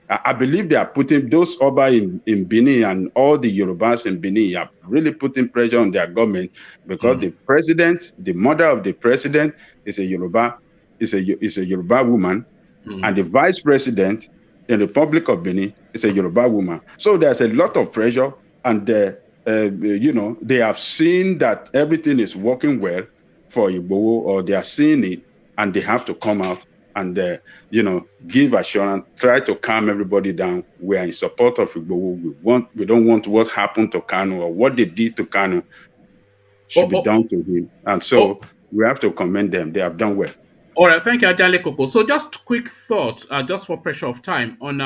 I believe they are putting those Oba in Benin and all the Yorubas in Benin are really putting pressure on their government, because the president, the mother of the president, is a Yoruba, is a Yoruba woman, and the vice president in the Republic of Benin is a Yoruba woman. So there's a lot of pressure, and you know, they have seen that everything is working well for Igboho, or they are seeing it, and they have to come out and you know, give assurance, try to calm everybody down. We are in support of Igboho. We don't want what happened to Kanu, or what they did to Kanu should be done to him. And so we have to commend them. They have done well. All right, thank you, Ajale Koko. So just quick thoughts, just for pressure of time, on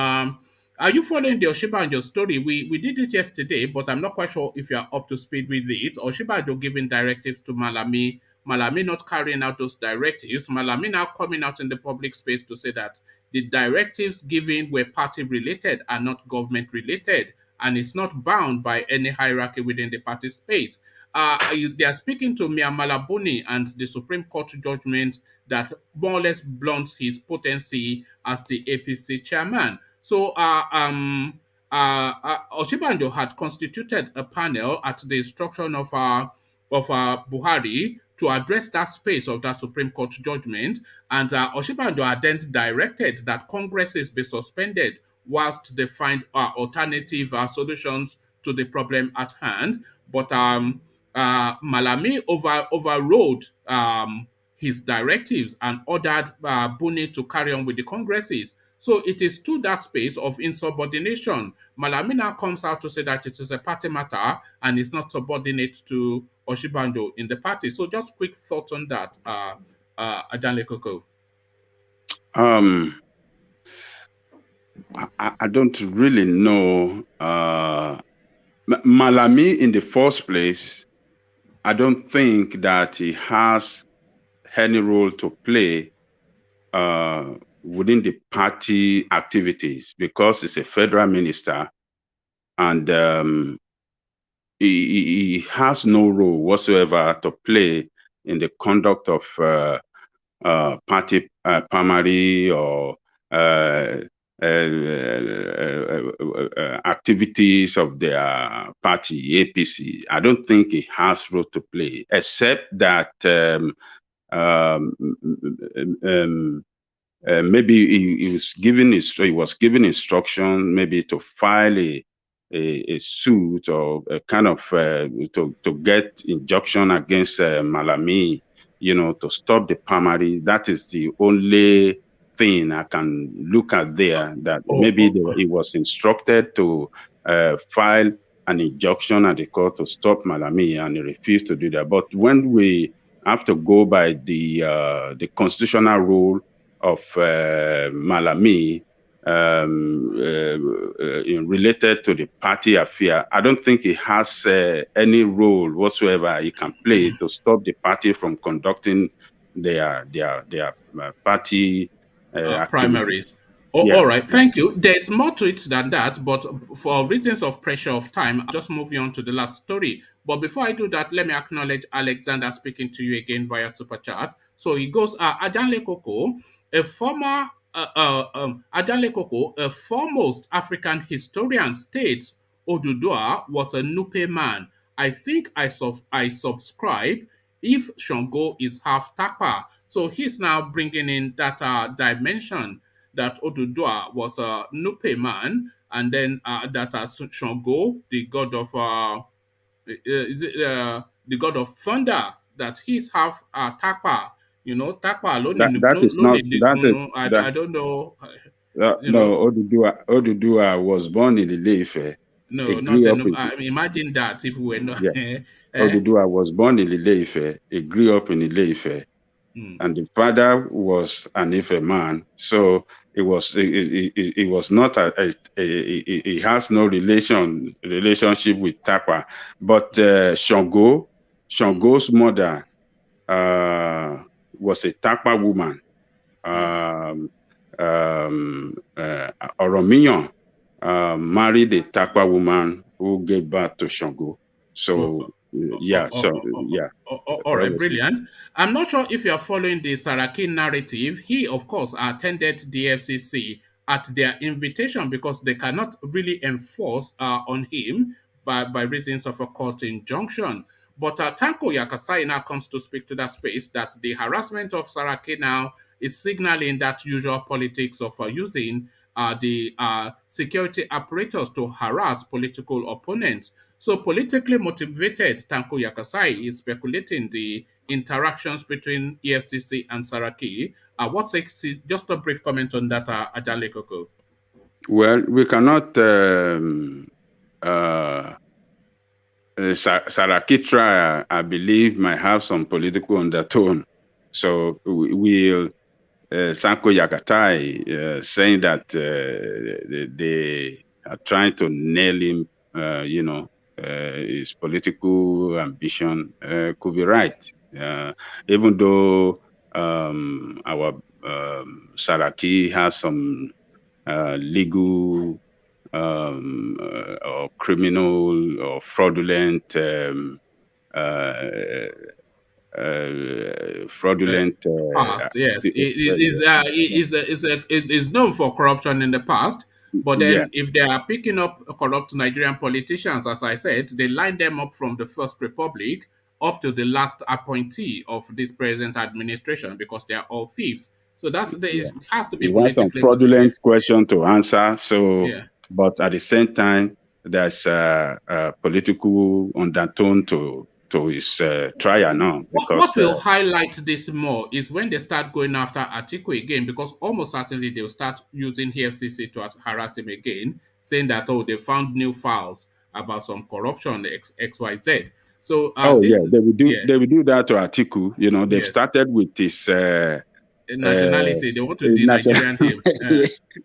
are you following the Oshibanjo story? We did it yesterday, but I'm not quite sure if you are up to speed with it. Oshibanjo giving directives to Malami, Malami not carrying out those directives, Malami now coming out in the public space to say that the directives given were party related and not government related, and it's not bound by any hierarchy within the party space. They are speaking to Mia Malabuni and the Supreme Court judgment that more or less blunts his potency as the APC chairman. So Oshibanjo had constituted a panel at the instruction of Buhari to address that space of that Supreme Court judgment, and Oshibanjo had then directed that Congresses be suspended whilst they find alternative solutions to the problem at hand. But Malami overrode his directives and ordered Buni to carry on with the Congresses. So it is to that space of insubordination. Malami now comes out to say that it is a party matter and it's not subordinate to Oshibanjo in the party. So just quick thoughts on that, Ajanle Koko. I don't really know. Malami, in the first place, I don't think that he has any role to play within the party activities, because he's a federal minister, and he has no role whatsoever to play in the conduct of party primary or activities of their party, APC. I don't think he has role to play, except that maybe he was given instruction maybe to file a suit, or a kind of to get injunction against Malami, you know, to stop the primary. That is the only thing I can look at there, that maybe he was instructed to file an injunction at the court to stop Malami, and he refused to do that. But when we have to go by the constitutional rule of Malami related to the party affair, I don't think he has any role whatsoever he can play to stop the party from conducting their party primaries. All right, thank you. There's more to it than that, but for reasons of pressure of time, I'll just move on to the last story. But before I do that, let me acknowledge Alexander speaking to you again via Super Chat. So he goes, Ajanle Koko, a former Ajanle Koko, a foremost African historian, states Oduduwa was a Nupe man. I think I subscribe if Shango is half Tapa. So he's now bringing in that dimension that Oduduwa was a Nupe man, and then that Shango, the god of the god of thunder, that he's half Tapa. You know, Tapa alone. I don't know. No, Oduduwa was born in Ile-Ife. No, not imagine that if we were not. Yeah. Oduduwa was born in Ile-Ife. He grew up in Ile-Ife. And the father was an Ife man, so it was not he has no relationship with Tapa. But Shango's mother was a Tapa woman. Oromiyan married a Takwa woman who gave birth to Shango. So yeah, all right, brilliant. I'm not sure if you're following the Saraki narrative. He, of course, attended the EFCC at their invitation because they cannot really enforce on him by reasons of a court injunction. But Tanko Yakasai now comes to speak to that space that the harassment of Saraki now is signaling that usual politics of using the security apparatus to harass political opponents. So politically motivated Tanko Yakasai is speculating the interactions between EFCC and Saraki. Just a brief comment on that, Ajale Koko. Well, we cannot Saraki trial, I believe, might have some political undertone. So we'll Sanko Yakatai saying that they are trying to nail him, his political ambition could be right. Even though our Saraki has some legal or criminal or fraudulent past, yes, it is known for corruption in the past. But then, if they are picking up corrupt Nigerian politicians, as I said, they line them up from the First Republic up to the last appointee of this present administration because they are all thieves. So it has to be. You want some fraudulent question to answer. So, but at the same time, there's a political undertone to his trial now. Because, what will highlight this more is when they start going after Atiku again, because almost certainly they'll start using EFCC to harass him again, saying that, they found new files about some corruption, XYZ. So, they will do that to Atiku. They've started with this nationality. They want to de-Nigerian him.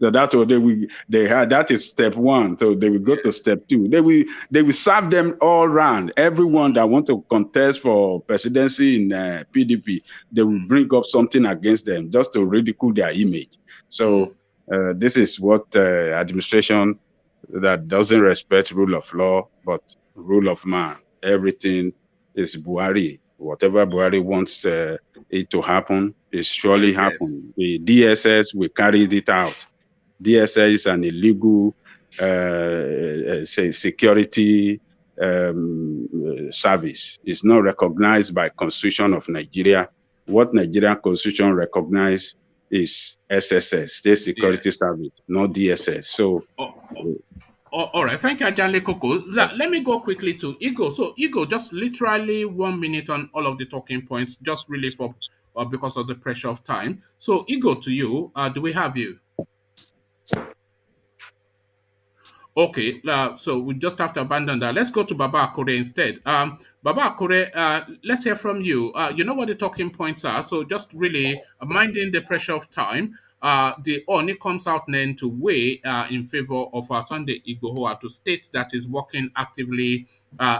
So that's what they had. That is step one. So they will go to step two. They will serve them all round. Everyone that want to contest for presidency in PDP, they will bring up something against them just to ridicule their image. So this is what administration that doesn't respect rule of law but rule of man. Everything is Buhari. Whatever Buhari wants it to happen, it surely happen. The DSS, we carried it out. DSS is an illegal security service. It's not recognized by Constitution of Nigeria. What Nigerian Constitution recognizes is SSS, State Security Service, not DSS. So. All right, thank you, Ajanle Koko. Let me go quickly to Igbo. So, Igbo, just literally 1 minute on all of the talking points, just really for because of the pressure of time. So, Igbo, to you, do we have you? Okay, so we just have to abandon that. Let's go to Baba Akure instead. Baba Akure, let's hear from you. You know what the talking points are, so just really minding the pressure of time. The Oni comes out then to weigh in favor of Sunday Igboho to state that is working actively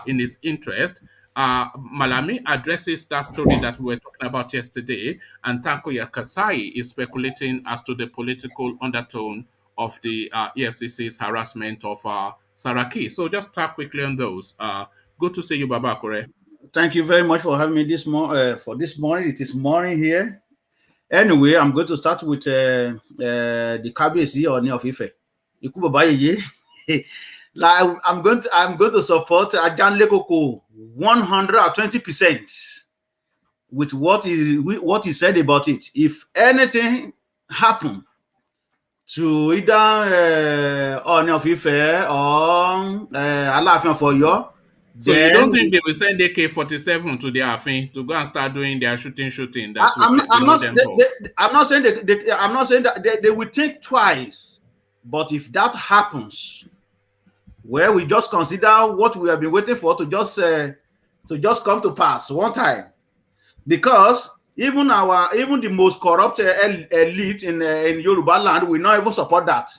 in his interest. Malami addresses that story that we were talking about yesterday, and Tanko Yakasai is speculating as to the political undertone of the EFCC's harassment of Saraki. So just talk quickly on those. Good to see you, Baba Akure. Thank you very much for having me this morning. It is morning here. Anyway, I'm going to start with the Kabiyesi Oni of Ife. I'm going to support Ajanle Koko 120% with what he said about it. If anything happened to either Oni of Ife or Alaafin for you. So you don't think they will send AK-47 to their Afin to go and start doing their shooting? I'm not saying that they will think twice, but if that happens, well, we just consider what we have been waiting for to just come to pass one time, because even the most corrupt elite in Yoruba land will not even support that.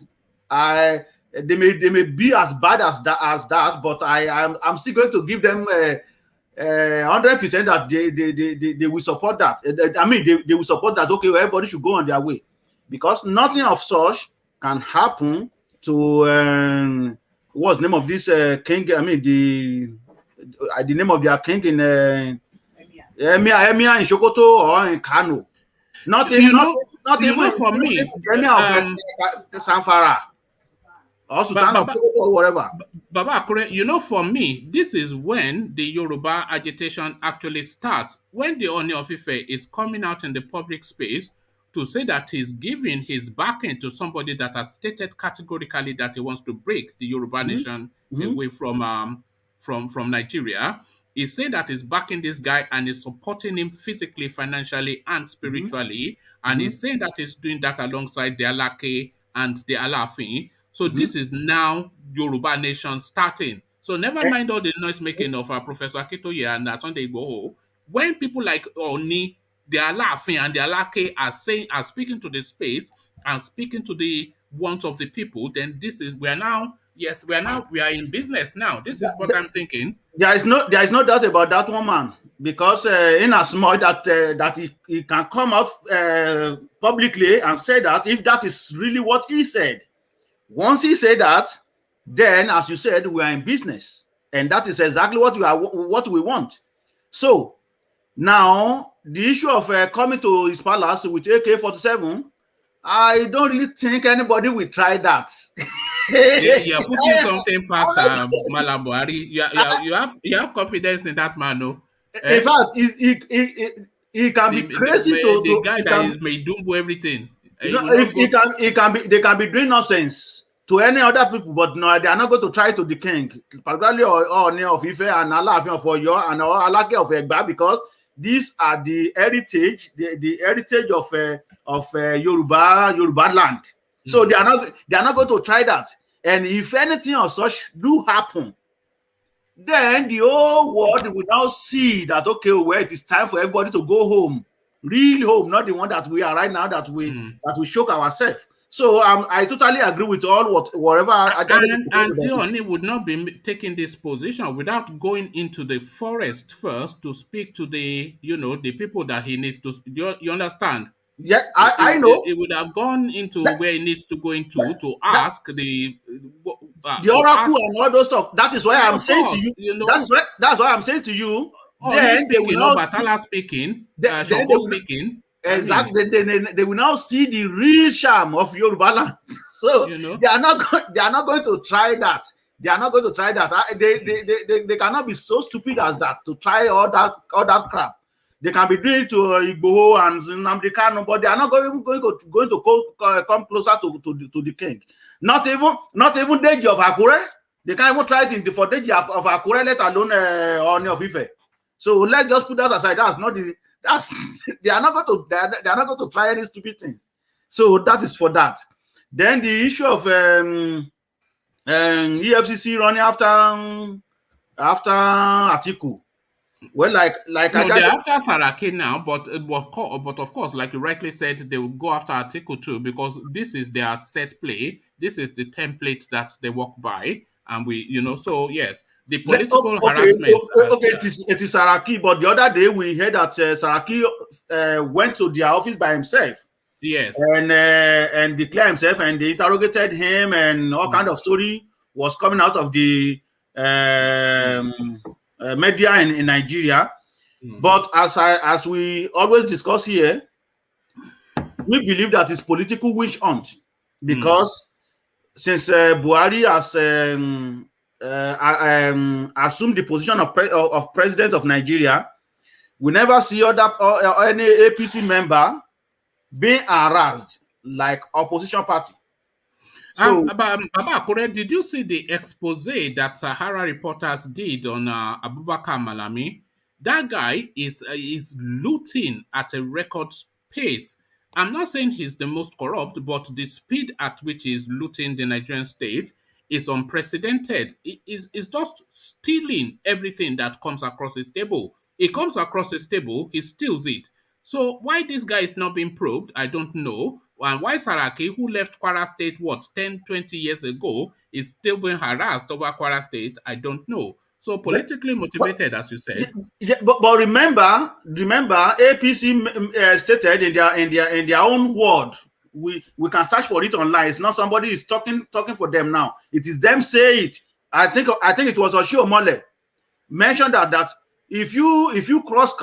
They may be as bad as that, but I'm still going to give them 100% that they will support that. I mean, they will support that. Okay, everybody should go on their way. because nothing of such can happen to what's the name of this king? I mean the name of their king in Emir in Sokoto or in Kano. Not even for me, Emir of Sanfara or Sultan of Sokoto or whatever. Baba, for me, this is when the Yoruba agitation actually starts. When the Oni of Ife is coming out in the public space to say that he's giving his backing to somebody that has stated categorically that he wants to break the Yoruba nation away from Nigeria. He's saying that he's backing this guy and is supporting him physically, financially, and spiritually. And he's saying that he's doing that alongside the Alake and the Alafin. So this is now Yoruba nation starting. So never mind all the noise making of Professor Akitoye and Sunday Igboho. When people like Oni, the Alafin and the Alake are speaking to the space and speaking to the wants of the people, then we are in business now. This is what I'm thinking. There is no doubt about that one, man. Because in as much that he can come out publicly and say that, if that is really what he said. Once he said that, then, as you said, we are in business, and that is exactly what we want. So now the issue of coming to his palace with AK-47, I don't really think anybody will try that. You're putting something past Malami. You have confidence in that man, no? In fact, he can be crazy the guy that may do everything. They can be doing nonsense to any other people, but no, they are not going to try to the king, particularly Oni of Ife and Alafin of Oyo and Alake of Egba, because these are the heritage, the heritage of Yoruba land. So they are not going to try that. And if anything of such do happen, then the whole world will now see that, okay, well, it is time for everybody to go home. Real home, not the one that we are right now, that we shock ourselves. So I totally agree with whatever. And Oni would not be taking this position without going into the forest first to speak to the people that he needs to. You understand? Yeah, I know. He would have gone into where he needs to go into to ask the oracle and all those stuff. That is why I'm saying to you. That's why I'm saying to you. Then they will now speaking. Exactly. They will now see the real charm of Yoruba land. So they are not going to try that. They are not going to try that. They cannot be so stupid as that to try all that crap. They can be doing it to Igboho and Nnamdi Kanu, but they are not going to come closer to the king. Not even Deji of Akure. They can't even try it for Deji of Akure, let alone Oni of Ife. So let's just put that aside. They are not going to try any stupid things. So that is for that. Then the issue of EFCC running after Atiku. Well, they're after Saraki now, but of course, like you rightly said, they will go after Atiku too, because this is their set play. This is the template that they work by, and so yes, the political harassment. It is Saraki, but the other day we heard that Saraki went to their office by himself. Yes, and declared himself, and they interrogated him, and all kind of story was coming out of the media in Nigeria. But as we always discuss here, we believe that it's political witch hunt, because since Buhari has assumed the position of president of Nigeria, we never see any APC member being harassed like opposition party. So, Baba, did you see the expose that Sahara reporters did on Abubakar Malami? That guy is looting at a record pace. I'm not saying he's the most corrupt, but the speed at which he's looting the Nigerian state is unprecedented. It's just stealing everything that comes across his table. It comes across his table, he steals it. So why this guy is not being probed, I don't know. And why Saraki, who left Kwara State, 10, 20 years ago, is still being harassed over Kwara State, I don't know. So politically motivated, as you said. But remember, APC stated in their own word we can search for it online. It's not somebody is talking for them now. It is them say it. I think it was Oshiomhole mentioned that if you cross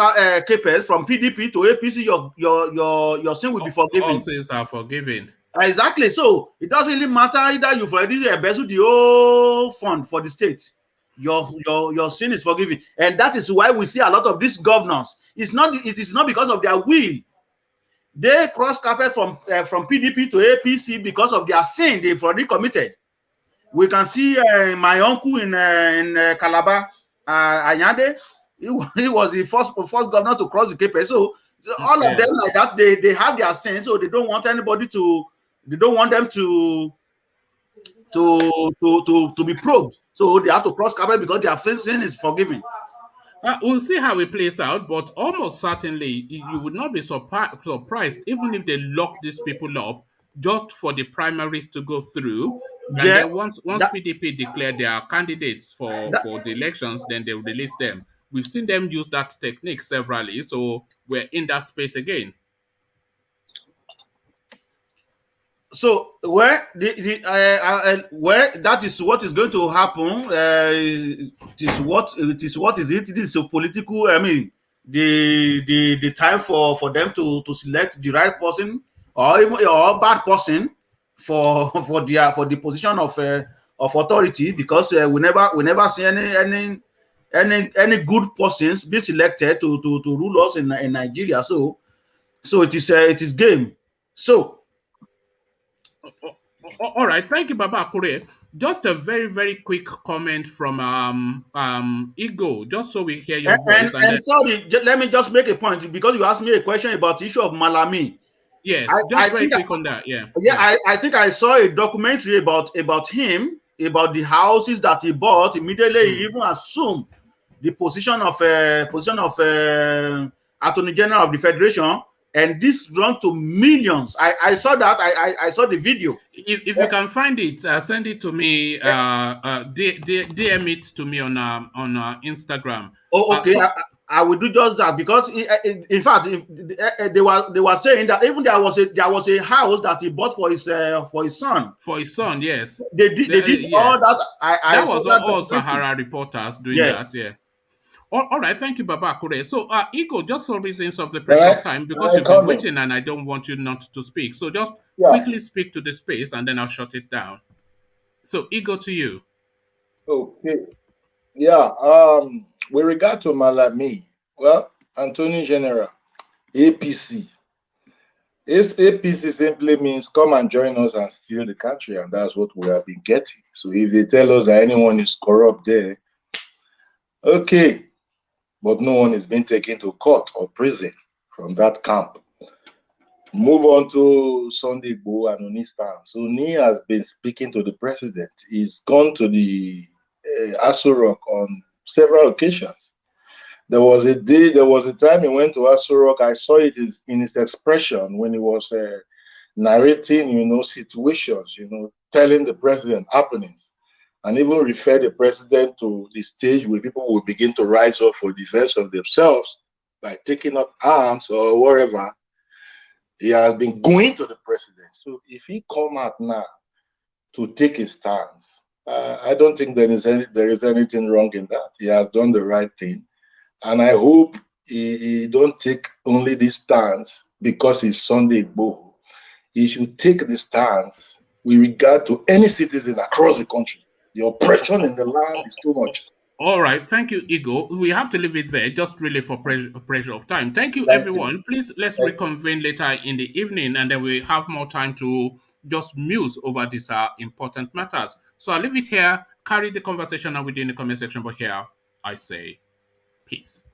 capers from PDP to APC, your sin will be forgiven. All sins are forgiven. Exactly. So it doesn't really matter either you've already embezzled the whole fund for the state. Your sin is forgiven, and that is why we see a lot of these governors. It is not because of their will. They cross carpet from PDP to APC because of their sin they've already committed. We can see my uncle in Calabar, Anyade. He was the first governor to cross the carpet. So all of them like that, they have their sin, so they don't want anybody to. They don't want them to be probed. So they have to cross carpet because their sin is forgiven. We'll see how it plays out, but almost certainly you would not be surprised even if they lock these people up just for the primaries to go through. And then once PDP declare their candidates for the elections, then they'll release them. We've seen them use that technique severally, so we're in that space again. So where that is what is going to happen. It is a political. I mean, the time for them to select the right person or even bad person for the position of authority, because we never see any good persons be selected to rule us in Nigeria. So it is game. So. All right, thank you, Baba Akure. Just a very, very quick comment from Igbo, just so we hear your voice. And sorry, let me just make a point, because you asked me a question about the issue of Malami. Yes, I very quick on that. Yeah. I think I saw a documentary about him, about the houses that he bought. Immediately, he even assumed the position of Attorney General of the Federation. And this run to millions. I saw that. I saw the video. If you can find it, send it to me. DM it to me on Instagram. Oh, okay. I will do just that, because in fact, if they were saying that even there was a house that he bought for his son. For his son, yes. They did all that. That was all Sahara reporters doing that. Yeah. All right, thank you, Baba Akure. So, Igbo, just for reasons of the precious time, because you've been waiting and I don't want you not to speak. So just quickly speak to the space and then I'll shut it down. So, Igbo, to you. Okay. Yeah, with regard to Malami, well, Attorney General, APC. APC simply means come and join us and steal the country, and that's what we have been getting. So if they tell us that anyone is corrupt there, okay. But no one is being taken to court or prison from that camp. Move on to Sunday Igboho and Oni stand. So Oni has been speaking to the president. He's gone to the Aso Rock on several occasions. There was a time he went to Aso Rock. I saw it in his expression when he was narrating, situations, telling the president happenings. And even refer the president to the stage where people will begin to rise up for defense of themselves by taking up arms or whatever. He has been going to the president. So if he come out now to take his stance, I don't think there is anything wrong in that. He has done the right thing. And I hope he don't take only this stance because he's Sunday Igboho. He should take the stance with regard to any citizen across the country. The oppression in the land is too much. All right. Thank you, Igbo. We have to leave it there, just really for pressure of time. Thank you, everyone. Please, let's reconvene later in the evening, and then we have more time to just muse over these important matters. So I'll leave it here, carry the converson on within the comment section, but here I say peace.